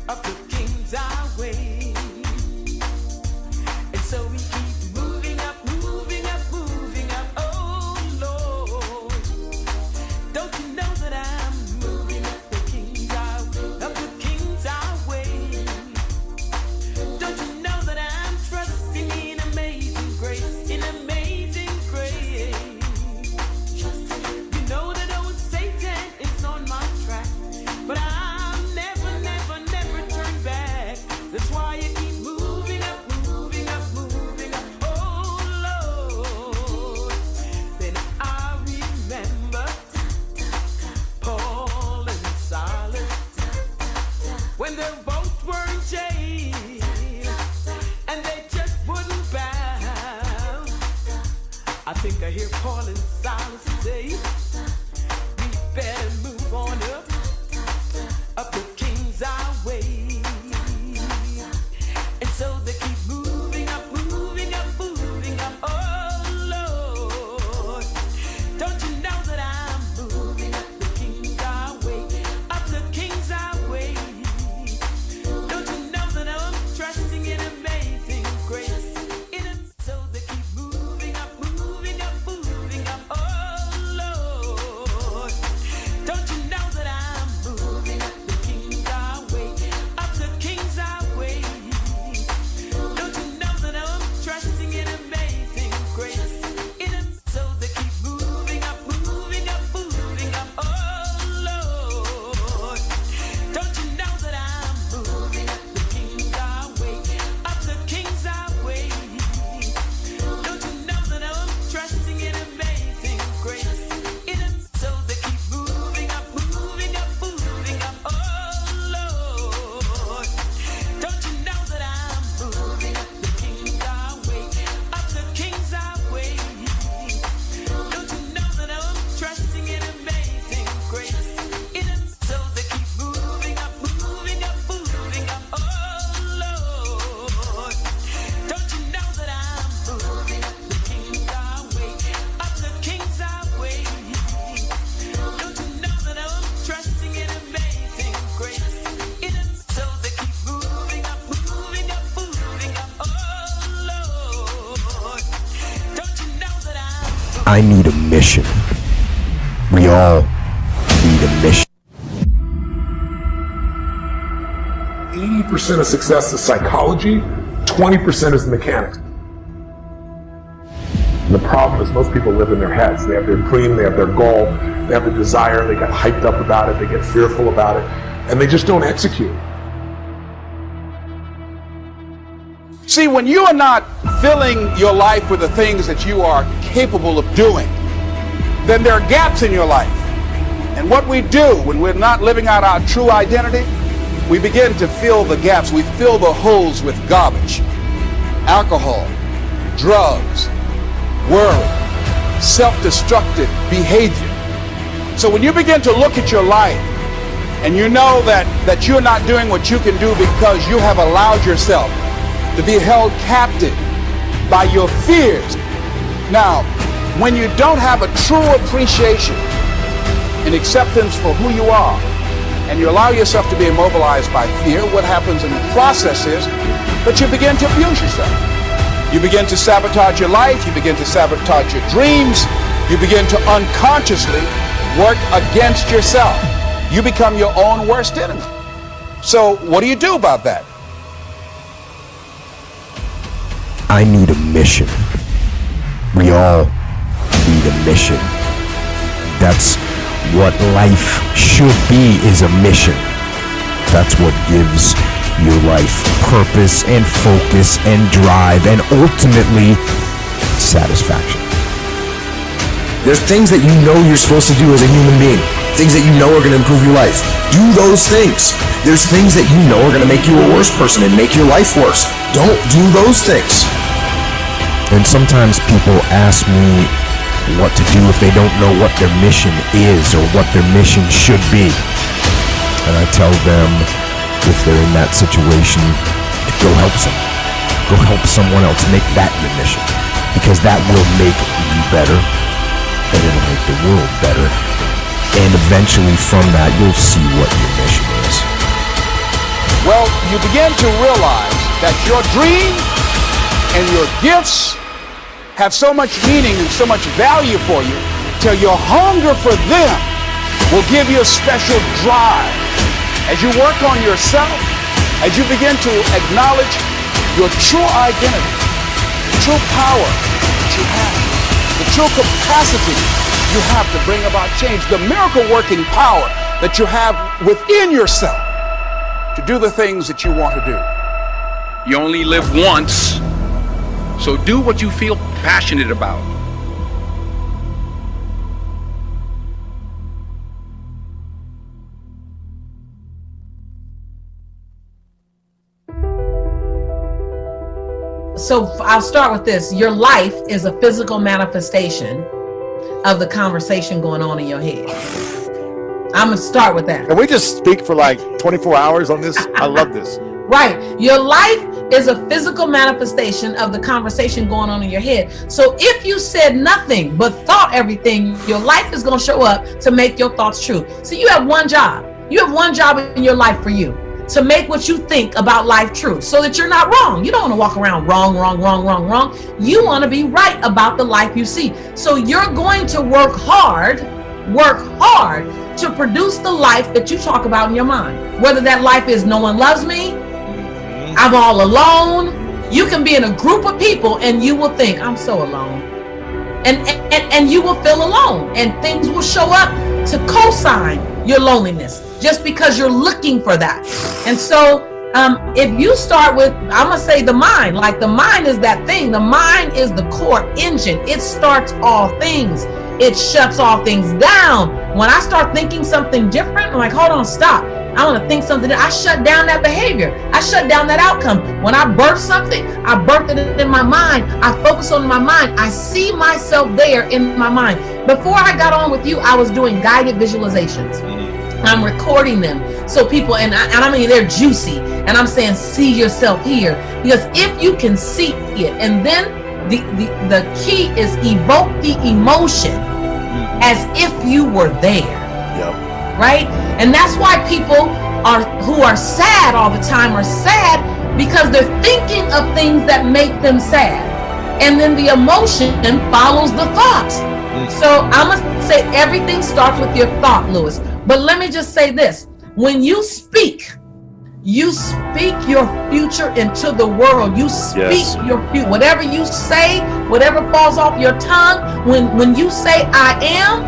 Up the King's Highway. And so we keep moving up, moving up, moving up. Oh Lord, don't you know that I'm moving up the King's Highway, up the King's Highway? Don't you know that I'm trusting in amazing grace, in amazing grace? You know that old Satan is on my track, but I'll never, never, never turn back. That's why I keep moving up, moving up, moving up. Oh Lord, then I remember Paul and Silas when they both were in jail and they just wouldn't bow. I think I hear Paul and Silas say, we better move on up the King's Highway. And so they keep moving up, moving up, moving up. Oh Lord, don't you know that I'm moving up the King's Highway, up the King's Highway? Don't you know that I'm trusting in amazing grace? So they keep moving up, moving up, moving up. Oh Lord, don't you know that I'm moving up the King's Highway, up the King's Highway? Don't you know that I'm trusting in amazing grace? So they keep moving up, moving up, moving up. Oh Lord, don't you know that I'm moving up the King's Highway, up the King's Highway? Don't you know that I'm trusting in amazing grace? So they keep moving up, moving up, moving up. Oh Lord, don't you know that I'm moving up the King's Highway, up the King's Highway? Don't you know that I'm trusting in amazing grace? So they keep moving up, moving up, moving up. Oh Lord, don't you know that I'm moving up the King's Highway, up the King's Highway? Don't you know that I'm trusting in amazing grace? So they keep moving up, moving up, moving up. Oh Lord, don't you know that I need a mission. We all need a mission. 80% of success is psychology, 20% is mechanics. The problem is most people live in their heads. They have their dream, they have their goal, they have the desire, they get hyped up about it, they get fearful about it, and they just don't execute. See, when you are not filling your life with the things that you are capable of doing, then there are gaps in your life. And what we do when we're not living out our true identity, we begin to fill the gaps. We fill the holes with garbage, alcohol, drugs, worry, self-destructive behavior. So when you begin to look at your life and you know that you're not doing what you can do because you have allowed yourself to be held captive by your fears. Now, when you don't have a true appreciation and acceptance for who you are, and you allow yourself to be immobilized by fear, what happens in the process is that you begin to abuse yourself. You begin to sabotage your life, you begin to sabotage your dreams, you begin to unconsciously work against yourself. You become your own worst enemy. So what do you do about that? I need a mission. We all need a mission. That's what life should be, is a mission. That's what gives your life purpose and focus and drive and ultimately satisfaction. There's things that you know you're supposed to do as a human being, things that you know are going to improve your life. Do those things. There's things that you know are going to make you a worse person and make your life worse. Don't do those things. And sometimes people ask me what to do if they don't know what their mission is or what their mission should be. And I tell them, if they're in that situation, to go help someone. Go help someone else. Make that your mission. Because that will make you better, and it'll make the world better. And eventually from that, you'll see what your mission is. Well, you begin to realize that your dream and your gifts have so much meaning and so much value for you till your hunger for them will give you a special drive. As you work on yourself, as you begin to acknowledge your true identity, true power that you have, the true capacity you have to bring about change, the miracle working power that you have within yourself to do the things that you want to do. You only live once, so do what you feel passionate about. So I'll start with this. Your life is a physical manifestation of the conversation going on in your head. I'm gonna start with that. Can we just speak for like 24 hours on this? I love this. Right. Your life is a physical manifestation of the conversation going on in your head. So if you said nothing but thought everything, your life is going to show up to make your thoughts true. So you have one job. You have one job in your life for you, to make what you think about life true, so that you're not wrong. You don't want to walk around wrong. You want to be right about the life you see. So you're going to work hard to produce the life that you talk about in your mind. Whether that life is no one loves me, I'm all alone. You can be in a group of people and you will think, I'm so alone. And you will feel alone, and things will show up to co-sign your loneliness just because you're looking for that. And so if you start with, I'm gonna say the mind, like the mind is that thing. The mind is the core engine. It starts all things. It shuts all things down. When I start thinking something different, I'm like, hold on, stop. I want to think something. I shut down that behavior. I shut down that outcome. When I birth something, I birthed it in my mind. I focus on my mind. I see myself there in my mind. Before I got on with you, I was doing guided visualizations. I'm recording them so people, and I mean, they're juicy. And I'm saying, see yourself here. Because if you can see it, and then the key is evoke the emotion as if you were there. Yep. Right? And that's why people who are sad all the time are sad, because they're thinking of things that make them sad. And then the emotion follows the thought. So I'm going to say everything starts with your thought, Lewis. But let me just say this. When you speak your future into the world. You speak your future. Whatever you say, whatever falls off your tongue, when you say I am,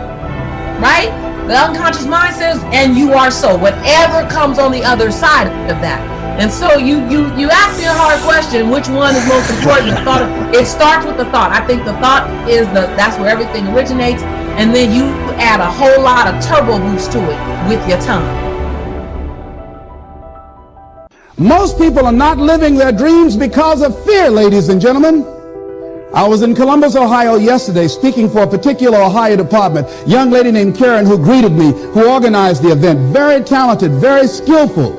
right? The unconscious mind says, and you are so. Whatever comes on the other side of that. And so you ask me a hard question, which one is most important? The thought. It starts with the thought. I think the thought is that's where everything originates. And then you add a whole lot of turbo boost to it with your tongue. Most people are not living their dreams because of fear, ladies and gentlemen. I was in Columbus, Ohio yesterday speaking for a particular Ohio department. Young lady named Karen who greeted me, who organized the event. Very talented, very skillful.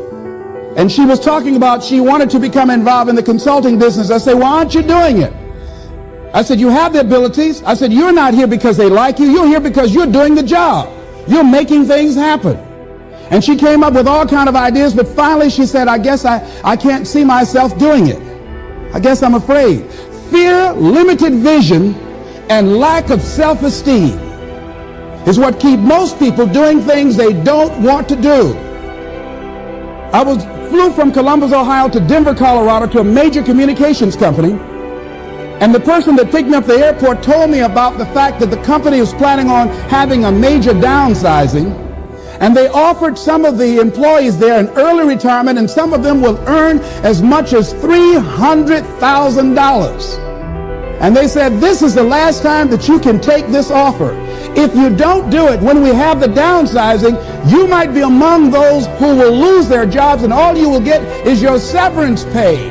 And she was talking about she wanted to become involved in the consulting business. I said, why aren't you doing it? I said, you have the abilities. I said, you're not here because they like you. You're here because you're doing the job. You're making things happen. And she came up with all kinds of ideas, but finally she said, I guess I can't see myself doing it. I guess I'm afraid. Fear, limited vision, and lack of self-esteem is what keep most people doing things they don't want to do. I flew from Columbus, Ohio to Denver, Colorado to a major communications company, and the person that picked me up at the airport told me about the fact that the company was planning on having a major downsizing, and they offered some of the employees there an early retirement, and some of them will earn as much as $300,000. And they said, this is the last time that you can take this offer. If you don't do it when we have the downsizing, you might be among those who will lose their jobs, and all you will get is your severance pay.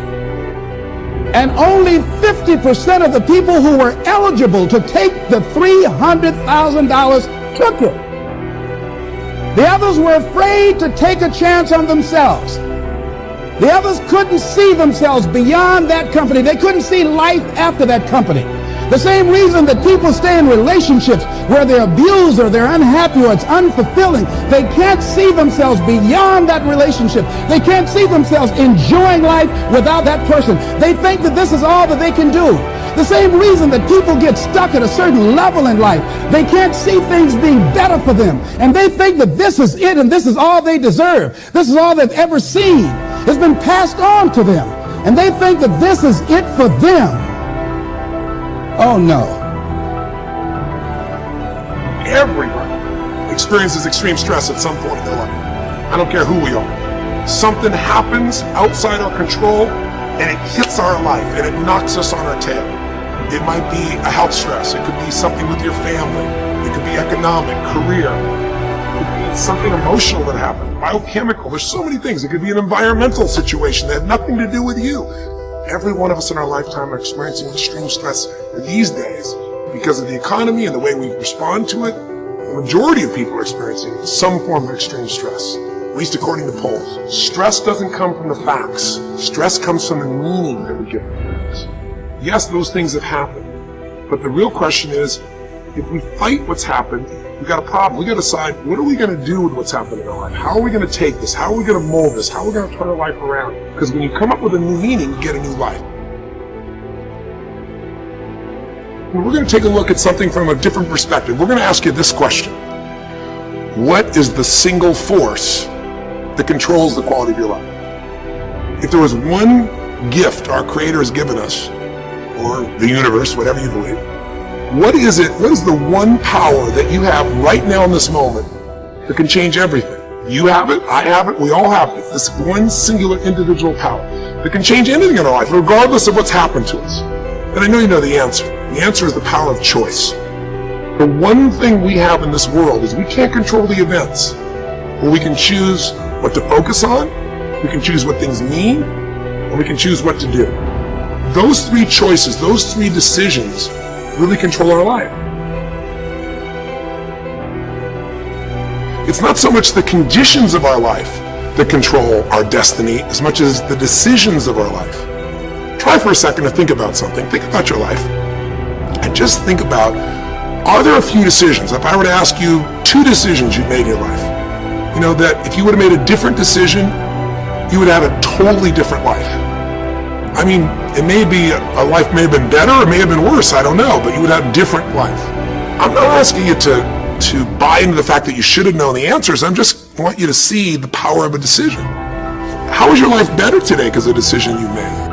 And only 50% of the people who were eligible to take the $300,000 took it. The others were afraid to take a chance on themselves. The others couldn't see themselves beyond that company. They couldn't see life after that company. The same reason that people stay in relationships where they're abused or they're unhappy or it's unfulfilling. They can't see themselves beyond that relationship. They can't see themselves enjoying life without that person. They think that this is all that they can do. The same reason that people get stuck at a certain level in life. They can't see things being better for them. And they think that this is it and this is all they deserve. This is all they've ever seen. It's been passed on to them. And they think that this is it for them. Oh no. Everybody experiences extreme stress at some point in their life. I don't care who we are. Something happens outside our control and it hits our life and it knocks us on our tail. It might be a health stress. It could be something with your family. It could be economic, career. It could be something emotional that happened, biochemical. There's so many things. It could be an environmental situation that had nothing to do with you. Every one of us in our lifetime are experiencing extreme stress these days because of the economy and the way we respond to it. The majority of people are experiencing some form of extreme stress, at least according to polls. Stress doesn't come from the facts. Stress comes from the meaning that we give to things. Yes, those things have happened, but the real question is, if we fight what's happened, we've got a problem. We've got to decide, what are we going to do with what's happened in our life? How are we going to take this? How are we going to mold this? How are we going to turn our life around? Because when you come up with a new meaning, you get a new life. And we're going to take a look at something from a different perspective. We're going to ask you this question. What is the single force that controls the quality of your life? If there was one gift our Creator has given us, or the universe, whatever you believe, what is it? What is the one power that you have right now in this moment that can change everything? You have it, I have it, we all have it. This one singular individual power that can change anything in our life, regardless of what's happened to us. And I know you know the answer. The answer is the power of choice. The one thing we have in this world is we can't control the events, but we can choose what to focus on, we can choose what things mean, and we can choose what to do. Those three choices, those three decisions really control our life. It's not so much the conditions of our life that control our destiny as much as the decisions of our life. Try for a second to think about something. Think about your life. And just think about, are there a few decisions? If I were to ask you 2 decisions you've made in your life, you know, that if you would have made a different decision, you would have a totally different life. I mean, it may be, a life may have been better, or it may have been worse, I don't know, but you would have a different life. I'm not asking you to buy into the fact that you should have known the answers. I just want you to see the power of a decision. How is your life better today because of a decision you made?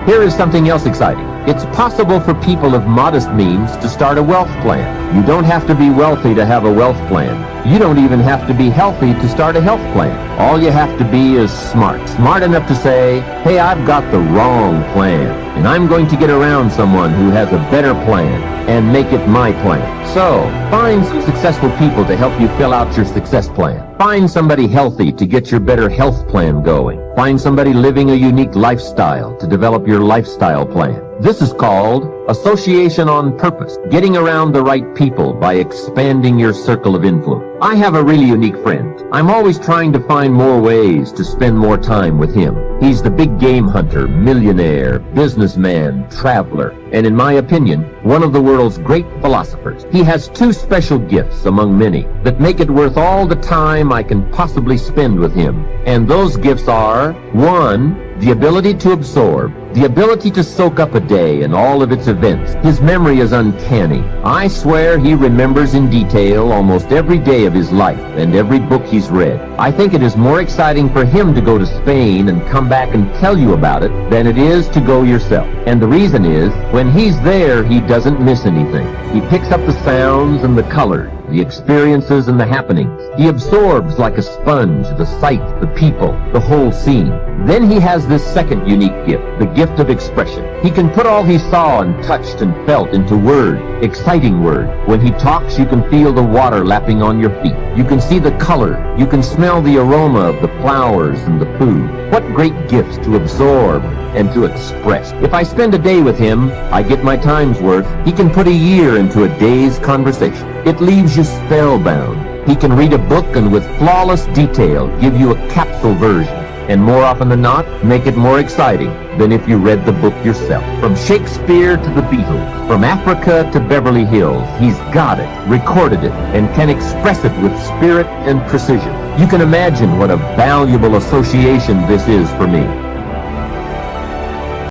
Here is something else exciting. It's possible for people of modest means to start a wealth plan. You don't have to be wealthy to have a wealth plan. You don't even have to be healthy to start a health plan. All you have to be is smart. Smart enough to say, hey, I've got the wrong plan, and I'm going to get around someone who has a better plan and make it my plan. So, find some successful people to help you fill out your success plan. Find somebody healthy to get your better health plan going. Find somebody living a unique lifestyle to develop your lifestyle plan. This is called association on purpose, getting around the right people by expanding your circle of influence. I have a really unique friend. I'm always trying to find more ways to spend more time with him. He's the big game hunter, millionaire, businessman, traveler, and in my opinion, one of the world's great philosophers. He has 2 special gifts among many that make it worth all the time I can possibly spend with him. And those gifts are, 1, the ability to absorb, the ability to soak up a day and all of its events. His memory is uncanny. I swear he remembers in detail almost every day of his life and every book he's read. I think it is more exciting for him to go to Spain and come back and tell you about it than it is to go yourself. And the reason is, when he's there, he doesn't miss anything. He picks up the sounds and the colors, the experiences and the happenings. He absorbs like a sponge the sight, the people, the whole scene. Then he has this second unique gift, the gift of expression. He can put all he saw and touched and felt into words, exciting words. When he talks, you can feel the water lapping on your feet. You can see the color. You can smell the aroma of the flowers and the food. What great gifts to absorb and to express. If I spend a day with him, I get my time's worth. He can put a year into a day's conversation. It leaves you spellbound. He can read a book and with flawless detail give you a capsule version. and more often than not, make it more exciting than if you read the book yourself. From Shakespeare to the Beatles, from Africa to Beverly Hills, he's got it, recorded it, and can express it with spirit and precision. You can imagine what a valuable association this is for me.